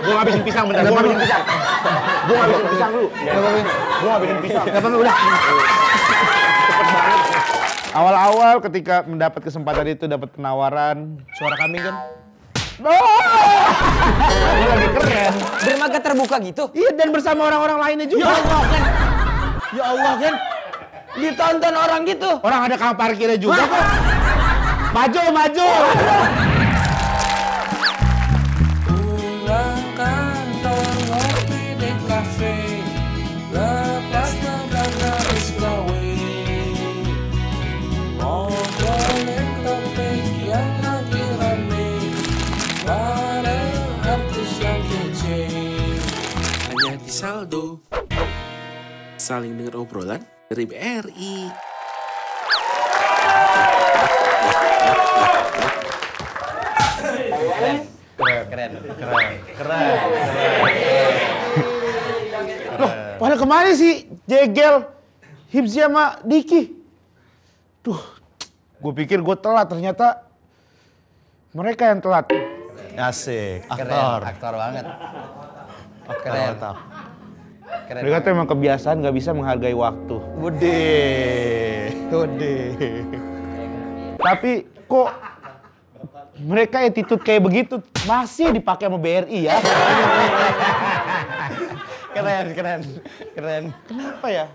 Gua ngabisin pisang bentar. Gua ngabisin pisang. Gua ngabisin pisang lu. Gua ngabisin pisang. Enggak apa-apa udah. Cepet banget. Awal-awal ketika mendapat kesempatan itu dapat penawaran Suara kambing kan? Ini lagi keren. Dermaga terbuka gitu? Iya, dan bersama orang-orang lainnya juga. Ya Allah kan. Ditonton orang gitu? Orang ada kang parkirnya juga kok. Maju, maju. Pulang kantor ngopi di kafe, lepas lebaran habis gawe, ngobrolin topik yang lagi rame, bareng artis yang kece, hanya di saldo. Saling dengar obrolan dari BRI. Keren. Loh, pada kemana sih Jegel, Hibzi sama Diki? Duh, gue pikir gue telat, ternyata mereka yang telat. Asik. Aktor banget. Keren. Keren. Mereka tuh emang kebiasaan nggak bisa menghargai waktu. Bude. Tapi kok mereka attitude kayak begitu masih dipakai sama BRI ya? Keren. Kenapa ya?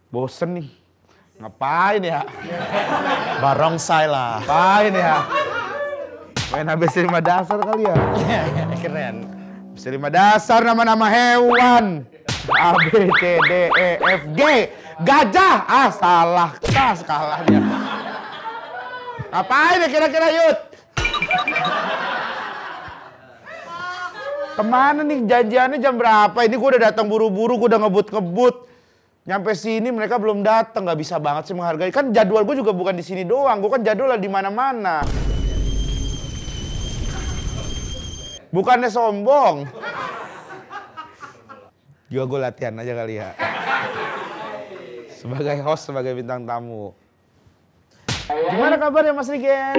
Bosen nih. Ngapain ya? Barongsai lah. Ngapain ya? Main ABC 5 dasar kali ya? Keren. ABC 5 dasar nama-nama hewan. A, B, C, D, E, F, G. Gajah. Salah. Skalanya. Ngapain ya kira-kira Yud? Kemana nih janjiannya jam berapa? Ini gue udah datang buru-buru, gue udah ngebut-ngebut. Nyampe sini mereka belum datang, nggak bisa banget sih menghargai. Kan jadwal gue juga bukan di sini doang, gue kan jadwal di mana-mana. Bukannya sombong. Juga gue latihan aja kali ya. Sebagai host, sebagai bintang tamu. Gimana kabarnya Mas Rigen?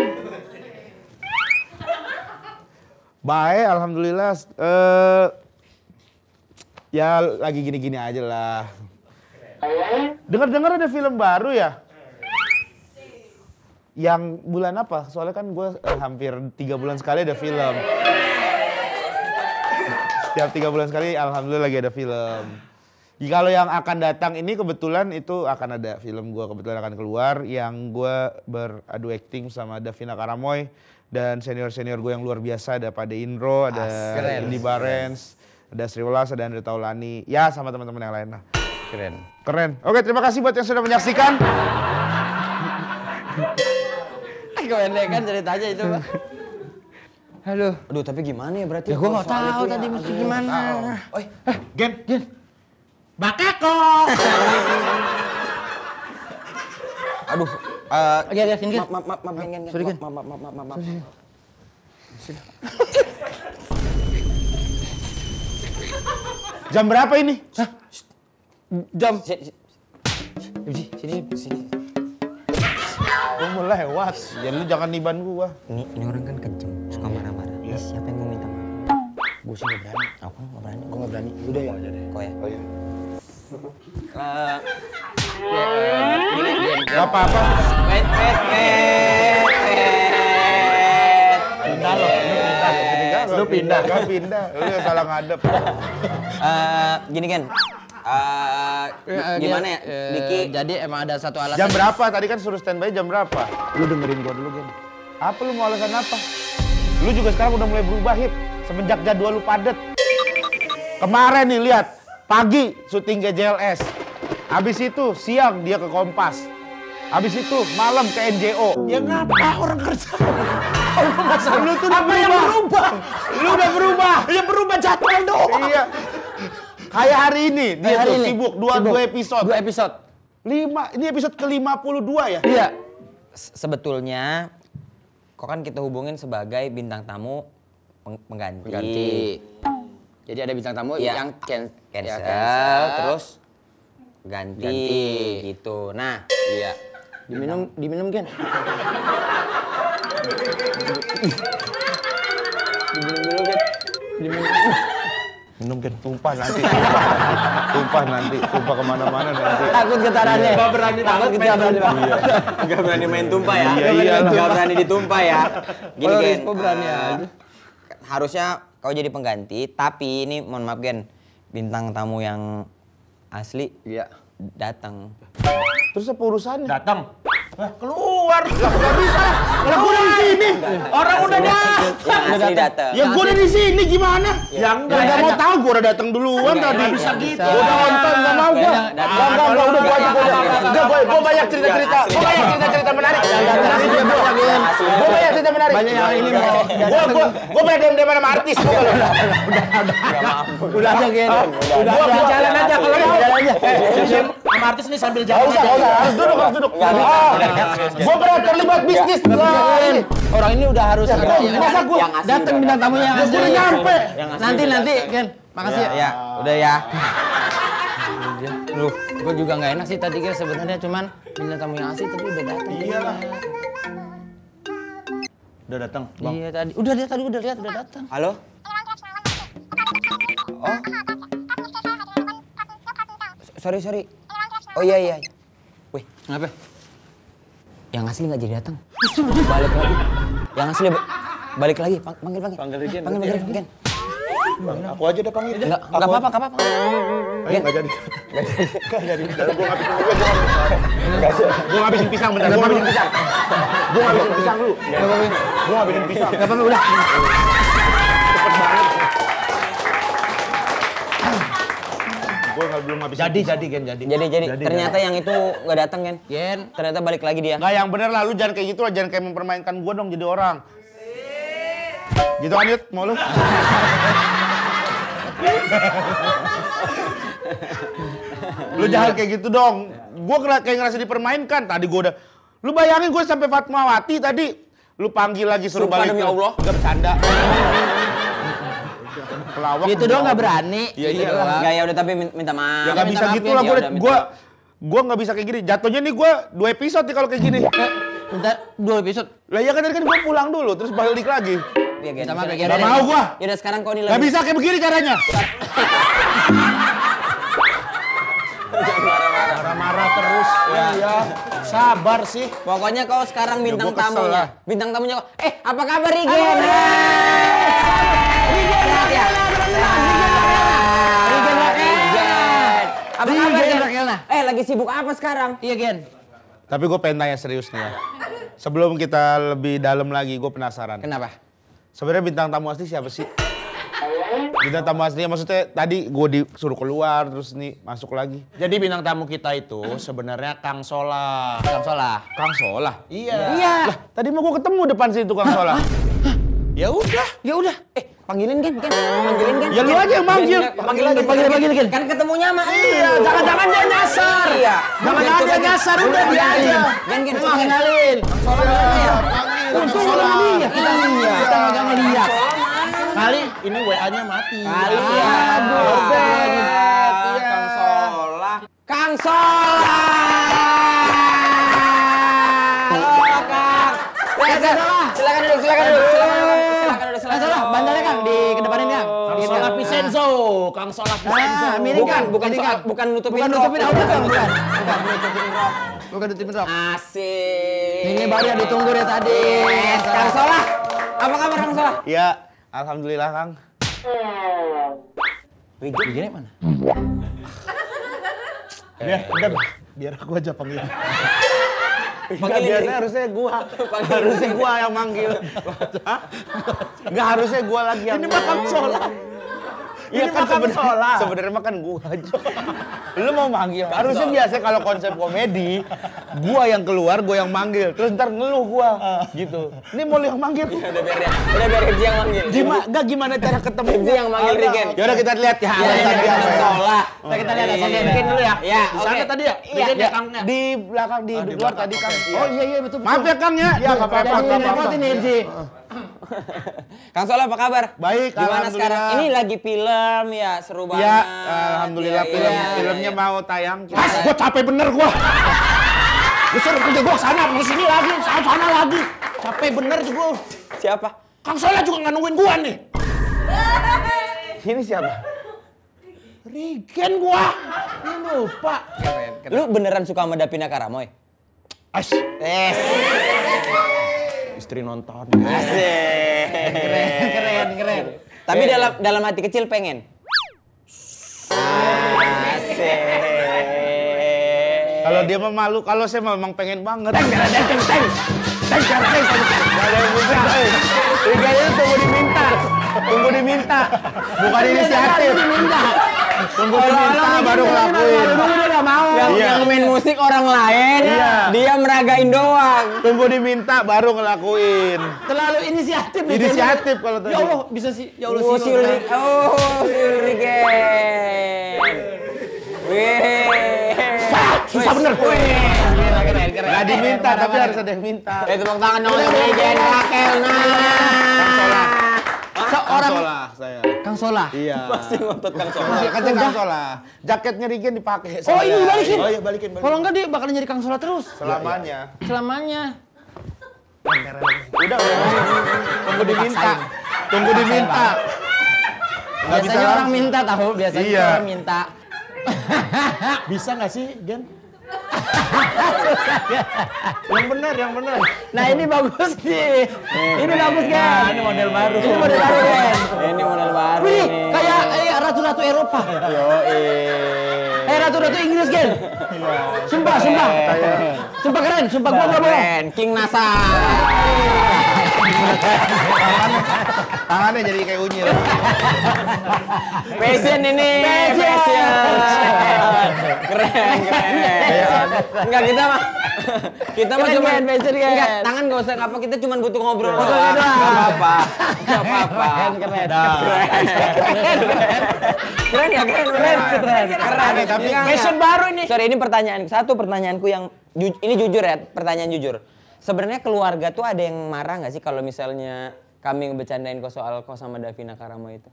Baik, alhamdulillah. Ya lagi gini-gini aja lah. Dengar-dengar ada film baru ya? Yang bulan apa? Soalnya kan gue hampir 3 bulan sekali ada film. Setiap 3 bulan sekali alhamdulillah lagi ada film. Kalau yang akan datang ini kebetulan itu akan ada film gue kebetulan akan keluar yang gue beradu acting sama Davina Karamoy dan senior-senior gue yang luar biasa, ada Pade Indro, ada Indi Barens, ada Sri Welas, ada Andre Taulani, ya sama teman-teman yang lain lah. Keren. Oke, terima kasih buat yang sudah menyaksikan. Kewendekan ceritanya itu, Pak. Aduh, tapi gimana ya berarti? Ya gue nggak tahu tadi mesti gimana. Oi, Gen. Bakeko. aduh. Sini Gen. Maaf, Gen. Sorry, Gen. Maaf. Jam berapa ini? Jam. Sini. Gue mau lewat. Ya lu jangan niban gue. Ini orang kan kenceng, suka marah-marah. Iya. Siapa yang mau minta maaf? Gue sih nggak berani. Aku nggak berani. Gue nggak berani. Udah ya. Kok ya? Oh iya. Gini. Gak apa-apa. Wait. Pindah loh. Lu pindah. Gak pindah. Lu yang salah ngadep. Gini Gen. Gimana ya? Diki. Jadi emang ada satu alasan. Jam berapa? Tadi kan suruh standby jam berapa? Lu dengerin gua dulu, Gen. Apa lu mau alasan apa? Lu juga sekarang udah mulai berubah, Hip. Semenjak jadwal lu padet. Kemarin nih lihat, pagi syuting GJLS. Habis itu siang dia ke Kompas. Habis itu malam ke NJO. Ya ngapa orang kerja? Lu tuh udah berubah. Lu udah berubah. Ya berubah jadwal dong. Iya. Kayak hari ini dia Hari tuh ini. sibuk 2 episode. 2 episode. 5, ini episode ke-52 ya? Iya. Sebetulnya kok kan kita hubungin sebagai bintang tamu pengganti. Jadi ada bintang tamu Ya. yang Cancel, terus terus ganti gitu. Nah, iya. Diminum Gen. Minum Gen, tumpah nanti. Tumpah nanti, tumpah kemana-mana nanti. Takut getarannya. Gak berani Takut getarannya. Gak berani main tumpah ya. Iya, iyalah. Gak berani ditumpah ya. Gini Gen. Rispo berani aja. Harusnya kau jadi pengganti, tapi ini mohon maaf Gen, bintang tamu yang asli datang. Terus apa urusannya? Datang. Keluar. Gak bisa. Lah gua udah di sini. Orang udah datang. Yang asli datang. Ya gua udah di sini gimana? Yang Enggak mau tahu gua udah datang duluan tadi. Nggak bisa gitu. Gua udah nonton enggak mau gua. Enggak, udah gua aja gua. Enggak, gua banyak cerita-cerita. Gua banyak cerita-cerita menarik. Gua banyak cerita menarik. Banyak yang ini mau. Gua banyak dem-dem sama artis gua kalau. Udah aja Gen. Udah Gua aja. jalan aja kalau mau. Jalan aja. Sama artis nih sambil Enggak jalan. usah, enggak usah. Harus duduk. Gua pernah terlibat bisnis lah ini. Orang ini udah harus ada yang Masa gua datang bintang tamu yang gua udah nyampe. Nanti Gen. Makasih Ya, udah ya. Loh, gue juga nggak enak sih tadi Gen sebenarnya, cuman bintang tamu yang asli tadi udah datang. Iyalah. Udah datang, Bang. Iya tadi. Udah lihat tadi udah datang. Halo? Oh? Sorry. Oh iya. Wih, Kenapa? yang asli nggak jadi datang. Balik lagi. Yang asli balik lagi. Panggil. Panggil Gen. Gen. Aku aja udah panggil. Nggak apa-apa. Ayo, nggak jadi. Gua ngabisin pisang bentar. Gua ngabisin pisang dulu. Gua ngabisin pisang. Gak apa-apa udah. Cepet banget. Gua belum ngabisin. Jadi Gen. Jadi ternyata yang itu nggak datang Gen. Ternyata balik lagi dia. Nggak, yang bener lah, lu jangan kayak gitu lah, jangan kayak mempermainkan gua dong jadi orang. Gitu kan Yud, mau lu? Lu jangan kayak gitu dong. Gua kayak ngerasa dipermainkan. Tadi gua udah, lu bayangin gua sampai Fatmawati tadi. Lu panggil lagi suruh Sumpah balik. demi Allah. Gak bercanda. Pelawak. Gitu doang nggak berani. Iya, iya. Nggak, ya udah tapi minta maaf. Ya nggak bisa maaf, gitu Gen. lah, Ya udah, minta gua nggak bisa kayak gini. Jatuhnya nih gua 2 episode nih kalau kayak gini. Bentar, 2 episode. Lah ya kan tadi kan gua pulang dulu terus balik lagi. Iya, Gen. Minta maaf ya, Gen. Nggak mau gua. Ya udah sekarang kau nih Nggak lagi. bisa kayak begini caranya. Marah-marah terus. Iya. Sabar sih. Pokoknya kau sekarang bintang gua kesel tamunya. lah. Bintang tamunya kau. Apa kabar Rigen? Sehat ya? Apa kabar Gen? Lagi sibuk apa sekarang? Iya Gen. Tapi gue pengen tanya serius nih ya. Sebelum kita lebih dalam lagi, gue penasaran. Kenapa? Sebenarnya bintang tamu asli siapa sih? Bintang tamu aslinya maksudnya tadi gue disuruh keluar terus nih masuk lagi. Jadi bintang tamu kita itu sebenarnya Kang Solah. Kang Solah. Kang Solah. Iya. Lah, tadi mau gue ketemu depan situ Kang Solah. Ya udah. Ya udah. Panggilin Gen. Panggilin Gen. Ya lu aja yang manggil. Panggil Gen. Kan ketemunya sama Iya, jangan-jangan dia nyasar. Iya. Jangan-jangan dia nyasar, udah dia aja. Gen. Kenalin. ya. Untung sama dia. Kita nggak ngeliat. Kali ini WA-nya mati. Kali Aduh, Kang Solah. Kang Solah. Halo Kang. Silakan duduk. Kang Solah, bantalnya Kang di kedepanin Kang. Kang Solah Vicenzo. Kang Solah Vicenzo. Nah, miring Kang. Bukan nutupin Bukan rok. nutupin audio Kang, bukan. nutupin rok. Bukan nutupin rok. Asik. Ini baru yang ditunggu dari tadi. Kang Solah. Apa kabar Kang Solah? Ya, alhamdulillah Kang. Begini mana? Biar aku aja panggil. Panggilin Biasanya harusnya gua yang manggil. Enggak harusnya gua lagi yang. Ini mah Kang Solah. Iya kan Kang Solah. sebenarnya mah kan gua aja. Lu mau manggil. Harusnya biasa kalau konsep komedi, gua yang keluar, gua yang manggil. Terus ntar ngeluh gua. Gitu. Ini mau lu yang manggil. Udah biar Hibzi yang manggil. Gimana cara ketemu? Hibzi yang manggil Rigen. Yaudah kita lihat ya. Kang Solah. Kita lihat hasilnya. Bikin dulu ya. Ya, Di sana oke. tadi ya? Iya. Bikin ya Kangnya. Di belakang di luar tadi Kang. Oh iya betul. Maaf ya Kang ya. Iya enggak apa-apa. Jadi repotin nih Hibzi. Kang Solah apa kabar? Baik, Gimana alhamdulillah. sekarang? Ini lagi film ya, seru banget. Ya, alhamdulillah Iya, filmnya iya. mau tayang. Mas, gua capek bener gua. Gua suruh kerja gua sana, mau sini lagi, sana lagi. Capek bener juga. Siapa? Kang Sola juga nggak nungguin gua nih. Ini siapa? Regen gua. Lu lupa. Lu beneran suka sama Davina Karamoy? As. Yes. Istri nonton. Asik. Keren. Tapi dalam hati kecil pengen. Asik. Kalau dia mah malu, kalau saya memang pengen banget. Teng. Gak ada yang minta. Tiga itu tunggu diminta. Bukan inisiatif. Tunggu diminta baru ngelakuin. Yang main musik orang lain, Iya. dia meragain doang. Tunggu diminta baru ngelakuin. Terlalu inisiatif nih. Inisiatif kalau tadi. Ya Allah, bisa sih. Ya Allah, Oh, sih. si Ulrike. Wih. Susah bener. Keren. Gak diminta tapi harus ada yang minta. Tepuk tangan dong untuk Regen Rakel. Seorang Saya. Kang Sola. Iya. Pasti ngotot Kang Sola. Masih kacang Kang Sola. Jaketnya Regen dipakai. Oh, ini dibalikin? Oh iya balikin. Kalau enggak dia bakal nyari Kang Sola terus. Selamanya. Selamanya. Udah. Tunggu diminta. Tunggu diminta. Nggak bisa Biasanya orang langsung. minta tahu, biasanya Iya. orang minta. Bisa nggak sih, Gen? yang benar. Nah, ini bagus nih. Ini bagus, Gen. Nah, ini model baru. Ini model baru, Gen. Ini model baru Wih, nih. kayak ratu-ratu Eropa. Ratu-ratu Inggris, Gen. Sumpah. Sumpah keren, sumpah gua nggak bohong. Keren, King Nasa. Tangannya jadi kayak unyil. Passion ini. Keren. Enggak kita mah cuma passion, Gen. enggak, tangan enggak usah ngapa, kita cuma butuh ngobrol doang. doang. Enggak apa-apa. Keren. Keren ya, keren. Tapi Fashion baru ini. Sorry, ini pertanyaanku yang ini jujur ya, pertanyaan jujur. Sebenarnya keluarga tuh ada yang marah nggak sih kalau misalnya kami ngebecandain soal sama Davina Karamoy itu?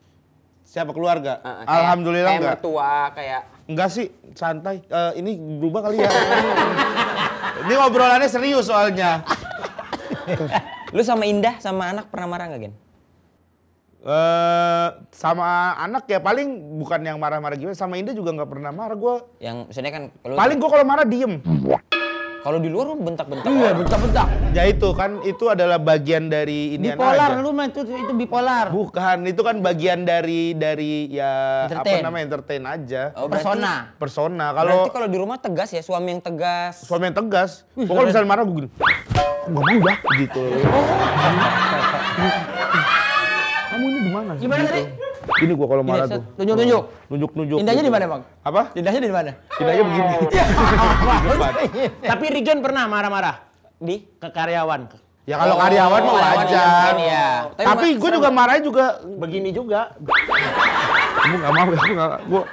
siapa keluarga? Kayak- Alhamdulillah kayak enggak. mertua, kayak Enggak sih, santai. Ini berubah kali ya. Ini ngobrolannya serius soalnya. lu sama Indah sama anak pernah marah nggak, Gen? Sama anak ya paling bukan yang marah-marah gimana. Sama Indah juga nggak pernah marah. Gue Yang maksudnya kan paling gue kalau marah diem. kalau di luar lu bentak-bentak Iya, orang. bentak-bentak. Ya itu kan itu adalah bagian dari inian Bipolar aja. lu mah itu bipolar. Bukan, itu kan bagian dari ya Entertain. apa namanya entertain aja. Oh, berarti- Persona. Persona. Berarti Kalau kalau di rumah tegas ya, suami yang tegas. suami yang tegas, pokoknya misalnya marah gue gini. Gak mau ya, gitu. Kamu ini gimana? Gimana Gitu. tadi? Gini gua kalau marah Ini, tuh. tunjuk-tunjuk. Nunjuk-nunjuk. Indahnya gitu. di mana, Bang? Apa? Indahnya di mana? Indahnya begini. Tapi Regen pernah marah-marah Di? ke karyawan. Ya kalau karyawan mah karyawan wajar. mungkin, iya. Tapi gue juga marahnya juga. Begini juga. Kamu nggak mau ya? Aku nggak. Gue.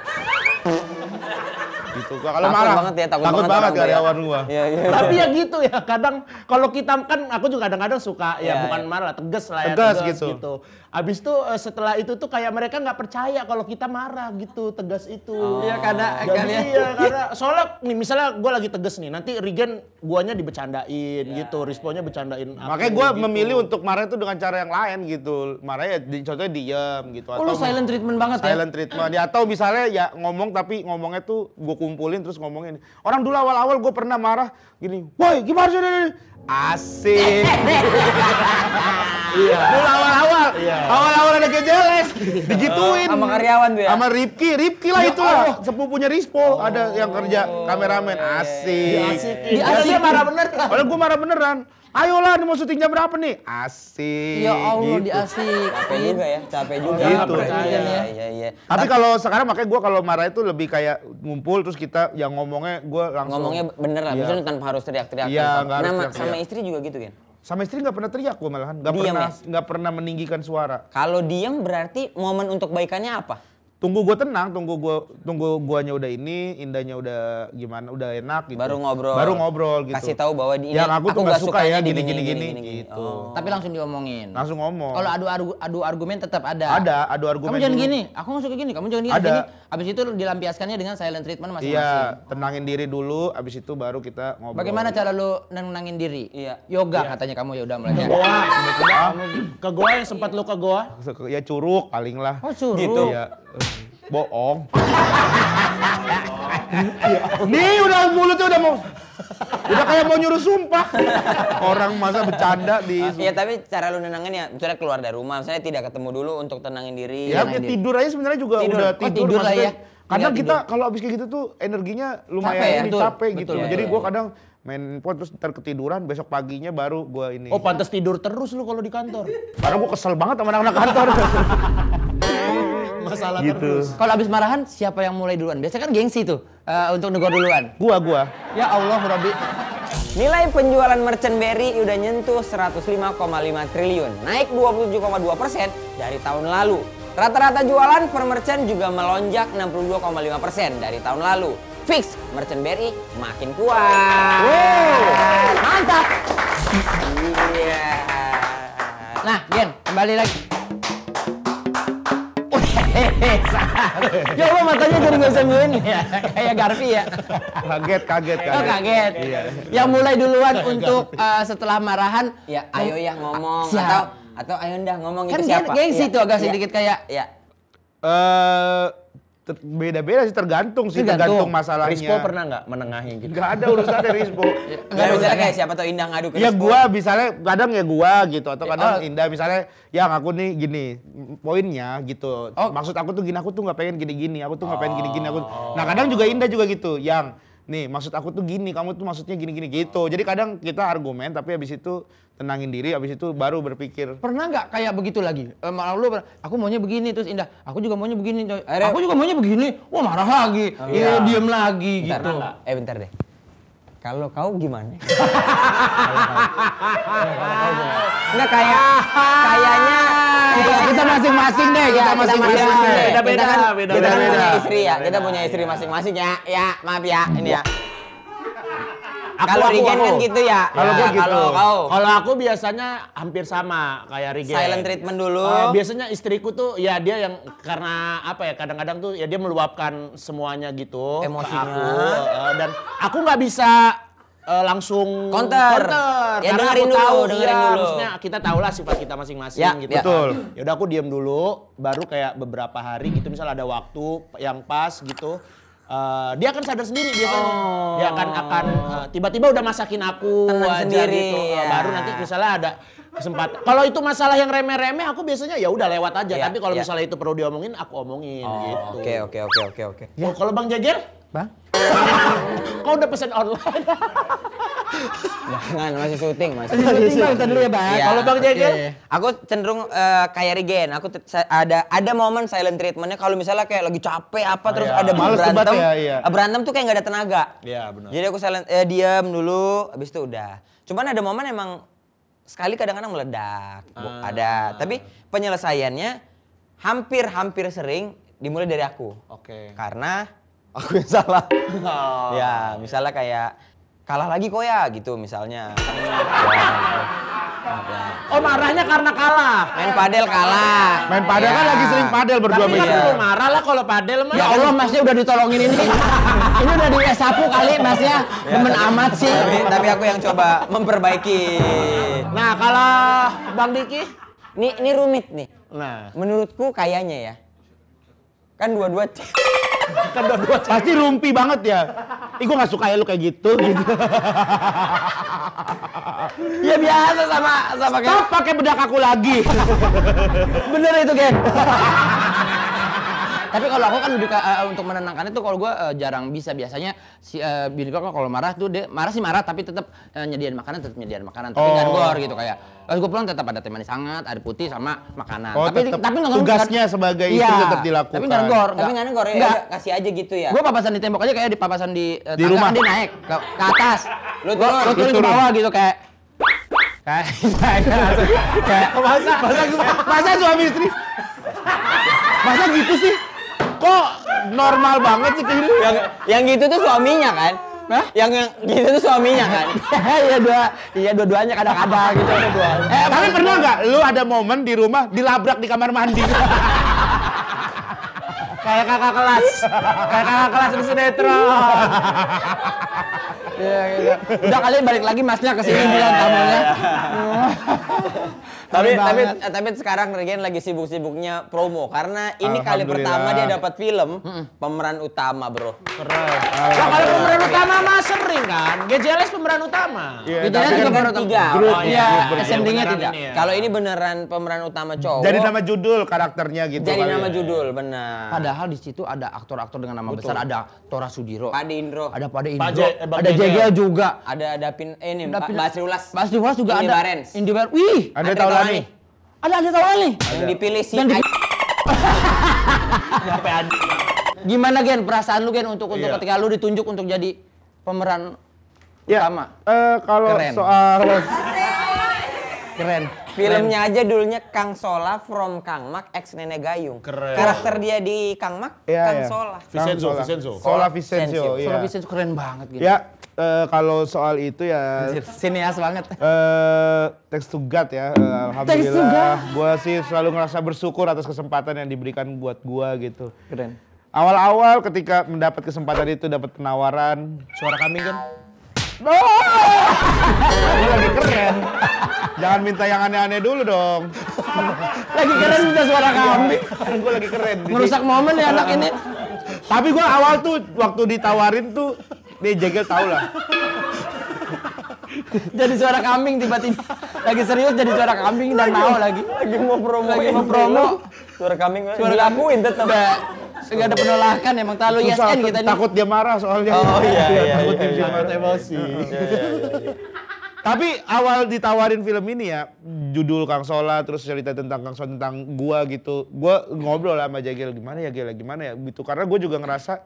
Gitu. Gua kalau Takut marah. banget ya, takut banget banget orang tuh ya. karyawan gua. Iya. Tapi ya gitu ya, kadang kalau kita kan aku juga kadang-kadang suka ya Iya, bukan iya. marah, tegas lah ya, Tegas gitu. Abis itu setelah itu tuh kayak mereka nggak percaya kalau kita marah gitu, tegas itu. Iya, karena Karena soalnya nih misalnya gue lagi tegas nih, nanti Regen guanya dibecandain gitu, responnya bercandain aku. Makanya gue gitu. memilih untuk marah itu dengan cara yang lain gitu. Marahnya contohnya diem gitu. Oh, lu silent treatment banget ya? silent treatment. Ya atau misalnya ya ngomong tapi ngomongnya tuh gue kumpulin terus ngomongin. Orang dulu awal-awal gue pernah marah gini. Woi gimana sih ini? Asik. Iya. Dulu awal-awal. Awal-awal ada kejeles. Digituin. Sama karyawan tuh ya? Sama Ripki lah itu lah. Sepupunya Rispo. Ada yang kerja kameramen. Asik. Dia marah bener. Padahal gue marah beneran. Ayolah, mau syuting jam berapa nih? Asik. Ya Allah, gitu. diasik. Capek juga ya, capek juga. Gitu. Iya. Tapi kalau sekarang makanya gue kalau marah itu lebih kayak ngumpul terus kita yang ngomongnya gue langsung. Ngomongnya bener lah, Iya. misalnya tanpa harus teriak-teriak. Iya, nggak harus Nah, teriak-teriak. sama istri juga gitu kan? Sama istri nggak pernah teriak gue malahan, Diam nggak pernah meninggikan suara. Kalau diem berarti momen untuk baikannya apa? tunggu gue tenang, tunggu guanya udah ini, Indahnya udah gimana, udah enak gitu. Baru ngobrol gitu. Kasih tahu bahwa ini yang aku tuh nggak suka ya sukanya gini Oh. gitu. Tapi langsung diomongin. Langsung ngomong. Kalau adu argumen tetap ada. Adu argumen. Kamu jangan dulu. gini, aku nggak suka gini, kamu jangan gini. Ada. Gini. Abis itu dilampiaskannya dengan silent treatment masing-masing. Iya, tenangin diri dulu, abis itu baru kita ngobrol. Bagaimana cara lu nenangin diri? Iya. Yoga katanya kamu ya udah mulai. Goa, sebetulnya ke Goa yang sempat lu ke Goa. Ya curug paling lah. Oh suruh. Gitu. Iya. Bohong. Nih udah mulutnya udah kayak mau nyuruh sumpah. Orang masa bercanda di. Iya tapi cara lu nenangin ya, misalnya keluar dari rumah, misalnya tidak ketemu dulu untuk tenangin diri. Ya tidur aja sebenarnya juga Tidur. udah Oh, tidur. tidur lah maksudnya. ya. Kadang Tinggal kita kalau abis kayak gitu tuh energinya lumayan Capek ya? ini, Betul. capek gitu. Betul, Jadi iya, gua kadang main handphone terus ntar ketiduran, besok paginya baru gua ini. Oh pantas tidur terus lu kalau di kantor. Karena gua kesel banget sama anak-anak kantor. Masalah Gitu. terus. Kalau abis marahan siapa yang mulai duluan? Biasanya kan gengsi tuh untuk negor duluan. Gua. Ya Allah Rabbi. Nilai penjualan merchant Berry udah nyentuh 105,5 triliun, naik 27,2% dari tahun lalu. Rata-rata jualan per merchant juga melonjak 62,5% dari tahun lalu. Fix, merchant Berry makin kuat. Mantap. Iya. Nah, Gen, kembali lagi. Ya Allah matanya jadi nggak sembuhin ya, kayak Garfi ya. Kaget. Oh kaget. Yang mulai duluan untuk setelah marahan. Ya, ayo ya ngomong Siap. atau ayo ndah ngomong Kan itu siapa? gengsi Iya, tuh agak iya, sedikit kayak. Ya. Beda-beda sih tergantung Tergantung. masalahnya. Rispo pernah nggak menengahi gitu? Nggak ada urusannya Rispo. Enggak misalnya kayak siapa tau Indah ngadu ke Ya Rispo. gua misalnya kadang ya gua gitu atau kadang Indah misalnya yang aku nih gini poinnya gitu. Maksud aku tuh gini, aku tuh nggak pengen gini-gini, aku tuh nggak pengen gini-gini aku. Nah kadang juga Indah juga gitu yang nih maksud aku tuh gini, kamu tuh maksudnya gini-gini gitu. Jadi kadang kita argumen tapi habis itu tenangin diri, habis itu baru berpikir. Pernah nggak kayak begitu lagi? Malah lu, aku maunya begini terus Indah, aku juga maunya begini. Aku juga maunya begini. Wah marah lagi, iya. Diem lagi Bentar, gitu. bentar deh. Kalau kau gimana? Enggak kayaknya Kita masing-masing deh, kita masing-masing. Beda-beda, Kita kan beda-beda. punya istri ya, kita punya istri masing-masing ya. Ya, maaf ya, ini ya. Kalau Regen kan gitu ya. Kalau gua gitu. Kalau kau Kalau aku biasanya hampir sama kayak Rigen. silent treatment dulu. Biasanya istriku tuh ya dia yang karena apa ya kadang-kadang tuh ya dia meluapkan semuanya gitu Emosinya. ke aku dan aku nggak bisa langsung Counter. Ya, karena dengerin aku dulu, tahu dengerin iya, dulu. maksudnya kita tahulah sifat kita masing-masing Ya, gitu. ya. Betul. Ya udah aku diam dulu baru kayak beberapa hari gitu misal ada waktu yang pas gitu. Dia akan sadar sendiri biasanya. Dia akan tiba-tiba udah masakin aku Tenang aja sendiri, gitu. ya. Baru nanti misalnya ada kesempatan. Kalau itu masalah yang remeh-remeh aku biasanya ya udah lewat aja. Ya, Tapi kalau ya. misalnya itu perlu diomongin aku omongin gitu. Oke. Oh, kalau Bang Jegel? Bang? Kau udah pesen online? Jangan, masih syuting, masih. Bentar dulu ya Bang. Iya. Kalau Bang Jegel? Aku cenderung kayak Regen. Aku ada momen silent treatmentnya kalau misalnya kayak lagi capek apa terus iya. ada Males debat berantem. ya, iya. Berantem tuh kayak nggak ada tenaga. Iya benar. Jadi aku silent diam dulu, habis itu udah. Cuman ada momen emang sekali kadang-kadang meledak. Ada. Tapi penyelesaiannya hampir sering dimulai dari aku. Oke. Karena aku yang salah. Ya, misalnya kayak kalah lagi kok ya gitu misalnya. Oh marahnya karena kalah. Main padel kalah. Main padel kan Ya. lagi sering padel berdua Tapi kan meja. perlu marah lah kalau padel mah. Ya Allah Masnya udah ditolongin ini. Ini udah di sapu kali Masnya. Demen amat sih. Tapi aku yang coba memperbaiki. Nah kalau Bang Diki? Ini rumit nih. Nah. Menurutku kayaknya ya. Kan dua-dua Pasti rumpi banget ya. Ih gua gak suka ya lu kayak gitu. ya biasa sama kayak. Stop pakai bedak aku lagi. Bener itu Gen. Tapi kalau aku kan lebih untuk menenangkan itu kalau gue jarang bisa. Biasanya si bini gue kalau marah tuh dia marah sih marah tapi tetap nyediain makanan tapi nggak gor gitu kayak. Pas gue pulang tetap ada teh manis hangat, air putih sama makanan. Oh, tapi tetap nggak tugasnya sebagai istri Iya, tetap dilakukan. Tapi nggak gor. Tapi nggak nengor ya, Nggak. kasih aja gitu ya. Gue papasan di tembok aja kayak di papasan di tangga, rumah. dia naik ke atas. Lu Gue turun. turun ke bawah gitu kayak. Kayak Masa suami istri? Masa gitu sih? Kok normal banget sih kehidupan? Yang gitu tuh suaminya kan? Hah? Yang gitu tuh suaminya kan? Iya dua-duanya kadang-kadang gitu. Tapi pernah nggak lu ada momen di rumah dilabrak di kamar mandi? Kayak kakak kelas di sinetron. Iya gitu. Udah kali balik lagi masnya ke sini bilang tamunya. Tapi sekarang Regen lagi sibuk-sibuknya promo karena ini kali pertama dia dapat film pemeran utama, Bro. Keren. Lah kalau pemeran utama mah sering kan. GJLS pemeran utama. Iya, Gejala juga baru tiga. Grup, Iya, grup SMD-nya beneran tidak. ini ya. Kalau ini beneran pemeran utama cowok. Jadi nama judul karakternya gitu. Jadi kali nama ya. judul, benar. Padahal di situ ada aktor-aktor dengan nama besar, ada Tora Sudiro, Pak Indro, ada Pade Pak Indro, Bang ada Jegel. Jegel juga. ada Dapin ini Dapin- Basri Ulas. Basri Ulas juga Indi ada. Barens. Indi Barens. Wih, Ada Andre Taulani. Taulani. ada Taulani. Yang dipilih si Dan di- Ai- Sampai ada. Gimana Gen perasaan lu Gen untuk Iya. ketika lu ditunjuk untuk jadi pemeran Ya, utama? kalau Keren. soal Keren. Filmnya aja dulunya Kang Sola from Kang Mak ex Nenek Gayung. Keren. Karakter dia di Kang Mak Iya, Kang iya. Sola. Vicenzo. Sola Vicencio, iya. Soalnya bisa keren banget gitu. Ya, kalau soal itu ya Sinias banget. thanks to God ya. Thanks to Alhamdulillah. God. Gua sih selalu ngerasa bersyukur atas kesempatan yang diberikan buat gua gitu. Keren. Awal-awal ketika mendapat kesempatan itu, dapat penawaran. Suara kambing kan? Gua lagi keren. Jangan minta yang aneh-aneh dulu dong. Lagi keren bisa suara kambing. Gua lagi keren. Merusak momen ya anak ini. Tapi gua awal tuh waktu ditawarin tuh, dia Jegel tau lah. Jadi suara kambing tiba-tiba. Lagi serius jadi suara kambing dan mau lagi. Lagi mau promo. Lagi mau promo. Suara kambing Suara dilakuin tetap. Enggak ada penolakan emang terlalu Susah, YSN kita nih. takut dia marah soalnya. Oh, iya, takut iya, dia iya. marah. Emosi. Tapi awal ditawarin film ini ya, judul Kang Sola, terus cerita tentang Kang Sola, tentang gua gitu. Gua ngobrol lah sama Jegel, gimana ya Gel, gimana ya gitu. Karena gua juga ngerasa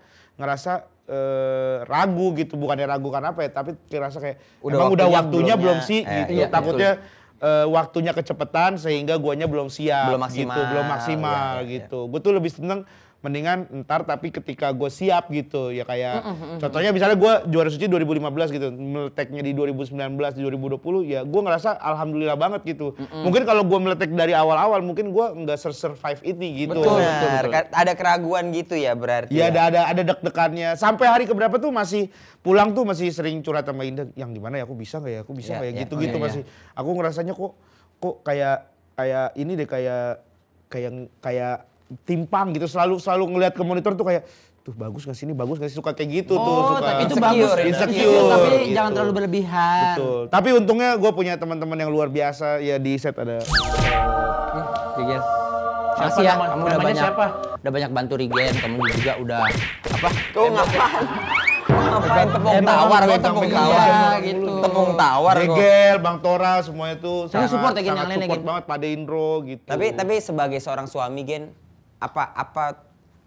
ragu gitu, bukannya ragu karena apa ya, tapi ngerasa kayak emang udah waktunya belum sih gitu. iya, Takutnya waktunya kecepatan sehingga guanya belum siap Belum maksimal. gitu, belum maksimal Iya, iya, gitu. Gue tuh lebih seneng mendingan ntar tapi ketika gue siap gitu ya kayak contohnya misalnya gue juara suci 2015 gitu, meleteknya di 2019 di 2020 ya gue ngerasa alhamdulillah banget gitu. Mungkin kalau gue meletek dari awal-awal mungkin gue nggak survive ini gitu. Benar. Ada keraguan gitu ya berarti. Iya ada deg-degannya. Sampai hari keberapa tuh masih pulang tuh masih sering curhat sama Indah, yang gimana ya aku bisa nggak ya, aku bisa nggak ya Iya, gitu-gitu iya, masih. Aku ngerasanya kok kayak ini deh kayak timpang gitu, selalu ngelihat ke monitor tuh kayak tuh bagus nggak sih ini, bagus nggak sih, suka kayak gitu tuh, Oh, suka tapi itu insecure, bagus. insecure, Tapi gitu. jangan terlalu berlebihan. Betul. Tapi untungnya gue punya teman-teman yang luar biasa ya, di set ada Jegel. Siapa Makasih ya, nama- kamu udah namanya banyak. siapa? Udah banyak bantu Regen, kamu juga udah apa? Kau ngapain? Ngapain tepung tawar, kau tepung Iya, tawar gitu. Tepung tawar kok. Jegel, Bang Tora, semuanya tuh Tapi support ya, Gen, yang lainnya, support Gen. banget pada Indro gitu. Tapi sebagai seorang suami Gen, apa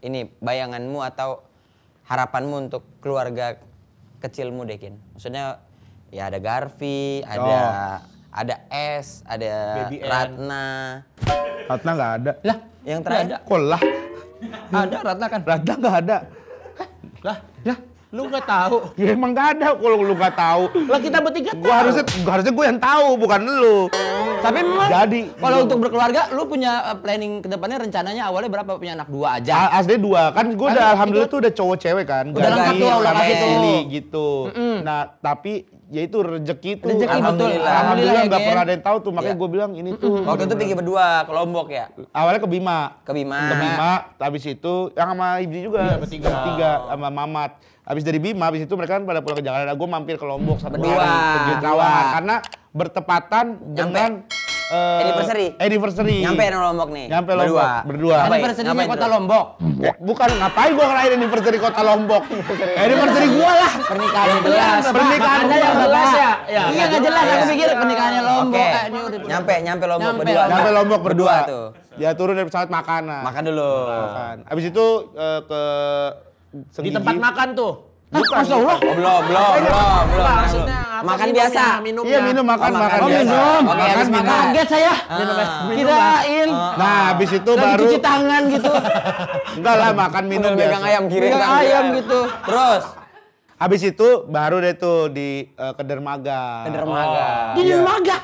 ini bayanganmu atau harapanmu untuk keluarga kecilmu deh Gen? Maksudnya ya ada Garfi, ada S, ada Baby N. Ratna. Ratna nggak ada. Lah, Yang terakhir Kok lah? ada Ratna kan? Ratna nggak ada. Lah, lu nggak tahu. Ya emang nggak ada kalau lu nggak tahu. Lah kita bertiga tahu. Gua harusnya gue yang tahu, bukan lu. Tapi memang Jadi kalau untuk berkeluarga, lu punya planning ke depannya rencananya awalnya berapa? Punya anak 2 aja. asli 2 kan, gue udah alhamdulillah tuh udah cowok cewek kan. Udah lengkap tuh, udah sama kasih tuh. Sili gitu. Nah tapi ya itu rezeki tuh. Rezeki, betul. Alhamdulillah. Alhamdulillah ya, nggak Gen. pernah ada yang tahu tuh, makanya Iya. gue bilang ini tuh. Waktu itu pergi berdua ke Lombok ya? Awalnya ke Bima. Ke Bima. Ke Bima, habis itu yang sama Ibdi juga. Iya, bertiga. Sama Mamat. Habis dari Bima, habis itu mereka kan pada pulang ke Jakarta. Gue mampir ke Lombok satu Berdua. hari. Pergi Berdua. Trawangan. Karena bertepatan dengan anniversary. Nyampe no Lombok nih. Nyampe Lombok, berdua. Ngapain? Anniversary-nya Ngapain Kota terus? Lombok. Bukan, ngapain gue ngerayain anniversary Kota Lombok. Anniversary gue lah. Pernikahan jelas. Pernikahan Ada gua. yang jelas ya? Iya, Iya nggak jelas. Aku pikir pernikahannya Lombok. Oke. Ini udah Nyampe Lombok Nyampe berdua. Nyampe Lombok berdua. tuh. Ya turun dari pesawat makan. Makan dulu. Makan. Habis itu ke Di Senggigi. tempat makan tuh. Masya Allah. Oh, belum. Maksudnya apa? Makan Minumnya, biasa. minumnya. Iya minum makan Oh, makan makan biasa. biasa. Oke, Makan habis minum. makan. Kaget saya. Ah. Kirain. Nah, habis itu Lagi baru cuci tangan gitu. enggak lah makan minum Udah megang biasa. ayam kiri Megang kanan. ayam gitu. Terus Habis itu baru deh tuh di ke dermaga. ke dermaga. Di dermaga.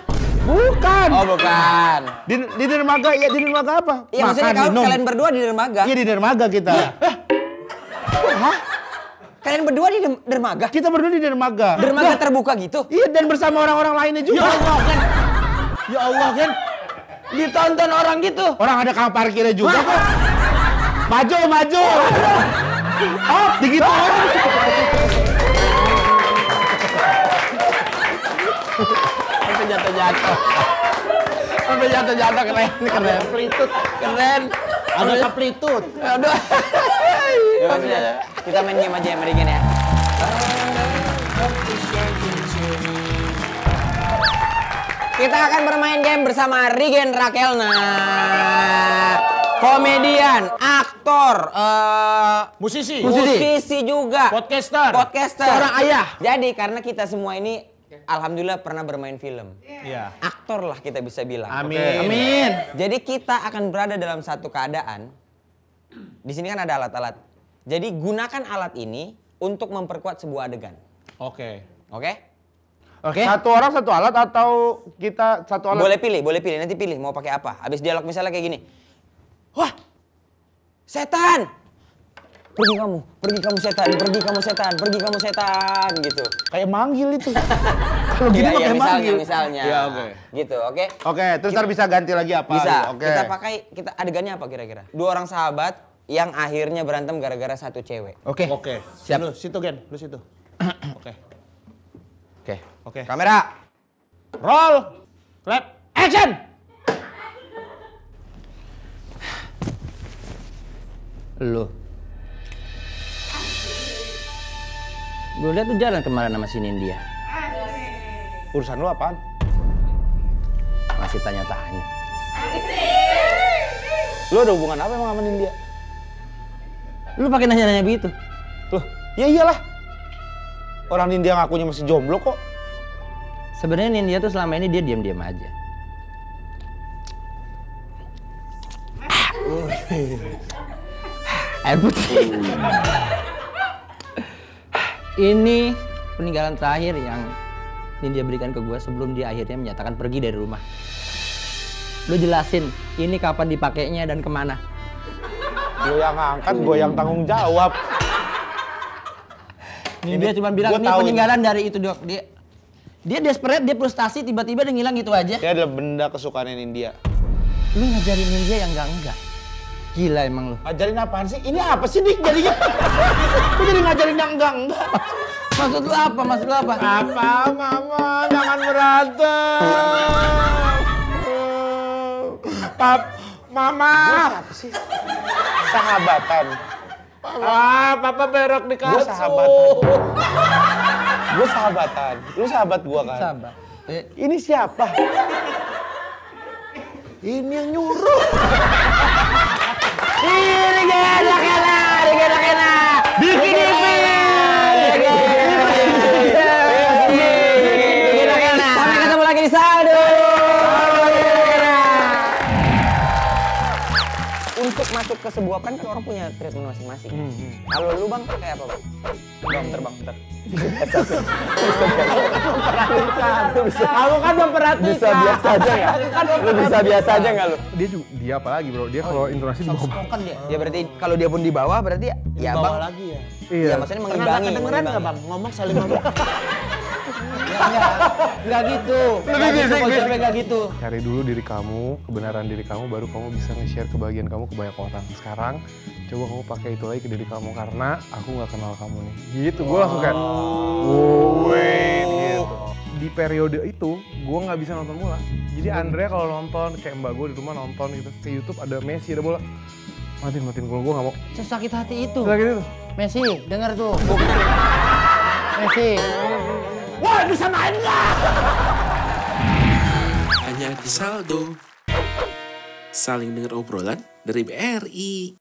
Bukan. Oh bukan. Di dermaga ya di dermaga apa? Iya maksudnya Makan, minum. kalian berdua di dermaga. Iya di dermaga kita. Kalian berdua di dermaga. Kita berdua di dermaga. Dermaga terbuka gitu. Iya dan bersama orang-orang lainnya juga. Ya Allah kan. Ditonton orang gitu. Orang ada kang parkirnya juga kok. Maju, maju. Oh, begitu. Sampai jatuh-jatuh. Sampai jatuh-jatuh keren. Keren. Agak keplitut. Aduh. Ya, udah. Kita main game aja ya, Merigen ya. Kita akan bermain game bersama Rigen Rakelna. Komedian, aktor, Musisi. musisi juga. Podcaster. Seorang ayah. Jadi karena kita semua ini alhamdulillah pernah bermain film. Iya. Aktor lah kita bisa bilang. Amin. Amin. Jadi kita akan berada dalam satu keadaan. Di sini kan ada alat-alat. Jadi gunakan alat ini untuk memperkuat sebuah adegan. Oke. Oke? Oke. Satu orang satu alat atau kita satu alat? Boleh pilih. Nanti pilih mau pakai apa. Habis dialog misalnya kayak gini. Wah, setan! Pergi kamu setan, pergi kamu setan, gitu. Kayak manggil itu. Kalau gini Iya, mah kayak manggil. misalnya. Iya, oke. Gitu, oke? Oke, terus ntar bisa ganti lagi apa? Bisa. Oke. Kita adegannya apa kira-kira? Dua orang sahabat yang akhirnya berantem gara-gara satu cewek. Oke. Oke. Siap. Lu situ Gen, lu situ. Oke. Oke. Oke. Kamera. Roll. Clap. Action. Lu. Gue lihat tuh jalan kemarin sama si Nindya. Urusan lu apaan? Masih tanya-tanya. Lu ada hubungan apa emang sama Nindya? Lu pakai nanya-nanya begitu? Loh, ya iyalah. Orang Nindya ngakunya masih jomblo kok. Sebenarnya Nindya tuh selama ini dia diam-diam aja. Air putih. Ini peninggalan terakhir yang Nindya berikan ke gue sebelum dia akhirnya menyatakan pergi dari rumah. Lu jelasin, ini kapan dipakainya dan kemana? Lu yang ngangkat, gue yang tanggung jawab. Nindya cuma bilang gua ini tahu peninggalan dari itu dok. Dia desperate, dia frustasi, tiba-tiba dia ngilang gitu aja. Dia adalah benda kesukaannya Nindya. Lu ngajarin Nindya yang enggak. Gila emang lu. Ngajarin apaan sih? Ini apa sih Dik jadinya? Kok jadi ngajarin yang enggak? Maksud lu apa? Apa mama? Jangan berantem. Mama. Apa sih? Sahabatan. Papa berak di kasur. Gue sahabatan. Gue sahabatan. Lu sahabat gua kan? Sabar. Ini siapa? Ini yang nyuruh. Ini gila. Bikin Sampai ketemu lagi di saldo. Untuk masuk ke sebuah peran kan orang punya treatment masing-masing. Kalau lu Bang kayak apa Bang? Bentar. Kamu kan memperhatikan. Bisa biasa aja nggak? Lu bisa biasa aja nggak lu? Dia apa lagi bro? Dia kalau intonasi di bawah. Spoken dia. Ya berarti kalau dia pun di bawah berarti ya Bawa Bang. lagi ya. Iya maksudnya Pernah mengimbangi. kedengeran nggak Bang? Ngomong saling ngomong. Enggak gitu. Konsepnya enggak gitu. Cari dulu diri kamu, kebenaran diri kamu, baru kamu bisa nge-share kebahagiaan kamu ke banyak orang. Sekarang coba kamu pakai itu lagi ke diri kamu karena aku nggak kenal kamu nih. Gitu, gue langsung kayak, wait gitu. Di periode itu, gue nggak bisa nonton bola. Jadi Andrea kalau nonton, kayak mbak gue di rumah nonton gitu, ke YouTube ada Messi, ada bola. Matiin, kalau gue nggak mau. Sesakit hati itu. Lagi itu. Messi, dengar tuh. Messi. Wah, bisa main nggak? Hanya di saldo. Saling dengar obrolan dari BRI.